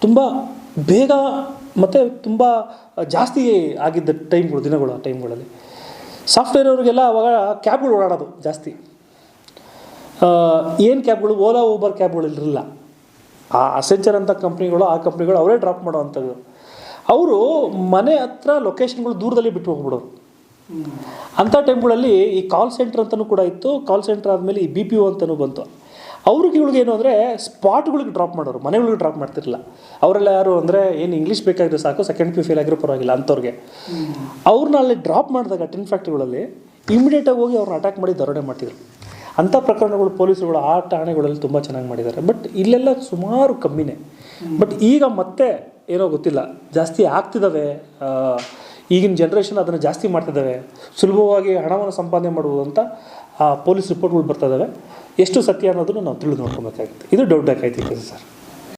ತುಂಬ ಬೇಗ ಮತ್ತು ತುಂಬ ಜಾಸ್ತಿ ಆಗಿದ್ದ ದಿನಗಳು ಆ ಟೈಮ್ಗಳಲ್ಲಿ ಸಾಫ್ಟ್ವೇರ್ ಅವ್ರಿಗೆಲ್ಲ ಅವಾಗ ಕ್ಯಾಬ್ಗಳು ಓಡಾಡೋದು ಜಾಸ್ತಿ. ಏನು ಕ್ಯಾಬ್ಗಳು, ಓಲಾ ಊಬರ್ ಕ್ಯಾಬ್ಗಳು ಇರಲಿಲ್ಲ. ಆ ಅಸೆಂಚರ್ ಅಂತ ಕಂಪ್ನಿಗಳು ಅವರೇ ಡ್ರಾಪ್ ಮಾಡೋ ಅಂಥದ್ದು. ಅವರು ಮನೆ ಹತ್ರ ಲೊಕೇಶನ್ಗಳು ದೂರದಲ್ಲಿ ಬಿಟ್ಟು ಹೋಗ್ಬಿಡೋರು. ಅಂಥ ಟೈಮ್ಗಳಲ್ಲಿ ಈ ಕಾಲ್ ಸೆಂಟ್ರ್ ಅಂತಲೂ ಕೂಡ ಇತ್ತು. ಕಾಲ್ ಸೆಂಟ್ರ್ ಆದಮೇಲೆ ಈ BPO ಅಂತಲೂ ಬಂತು. ಅವ್ರಿಗೆ ಏನು ಅಂದರೆ ಸ್ಪಾಟ್ಗಳಿಗೆ ಡ್ರಾಪ್ ಮಾಡೋರು, ಮನೆಗಳಿಗೆ ಡ್ರಾಪ್ ಮಾಡ್ತಿರಲಿಲ್ಲ. ಅವರೆಲ್ಲ ಯಾರು ಅಂದರೆ ಏನು ಇಂಗ್ಲೀಷ್ ಬೇಕಾಗಿರೋ ಸಾಕು, ಸೆಕೆಂಡ್ PU ಫೇಲ್ ಆಗಿರೋ ಪರವಾಗಿಲ್ಲ ಅಂಥವ್ರಿಗೆ. ಅವ್ರನ್ನ ಅಲ್ಲಿ ಡ್ರಾಪ್ ಮಾಡಿದಾಗ ಟಿನ್ ಫ್ಯಾಕ್ಟ್ರಿಗಳಲ್ಲಿ ಇಮಿಡಿಯೇಟಾಗಿ ಹೋಗಿ ಅವ್ರನ್ನ ಅಟ್ಯಾಕ್ ಮಾಡಿ ದರೋಡೆ ಮಾಡ್ತಿದ್ರು. ಅಂಥ ಪ್ರಕರಣಗಳು ಪೊಲೀಸರುಗಳು ಆ ಠಾಣೆಗಳಲ್ಲಿ ತುಂಬ ಚೆನ್ನಾಗಿ ಮಾಡಿದ್ದಾರೆ. ಬಟ್ ಇಲ್ಲೆಲ್ಲ ಸುಮಾರು ಕಮ್ಮಿನೇ. ಬಟ್ ಈಗ ಮತ್ತೆ ಏನೋ ಗೊತ್ತಿಲ್ಲ, ಜಾಸ್ತಿ ಆಗ್ತಿದ್ದಾವೆ. ಈಗಿನ ಜನ್ರೇಷನ್ ಅದನ್ನು ಜಾಸ್ತಿ ಮಾಡ್ತಿದ್ದಾವೆ. ಸುಲಭವಾಗಿ ಹಣವನ್ನು ಸಂಪಾದನೆ ಮಾಡುವುದು ಅಂತ ಪೊಲೀಸ್ ರಿಪೋರ್ಟ್ಗಳು ಬರ್ತಾ ಇದ್ದಾವೆ. ಎಷ್ಟು ಸತ್ಯ ಅನ್ನೋದನ್ನು ನಾವು ತಿಳಿದು ನೋಡ್ಕೊಬೇಕಾಗುತ್ತೆ. ಇದು ದೊಡ್ಡ ಕಾಯ್ತಿದೆ ಸರ್.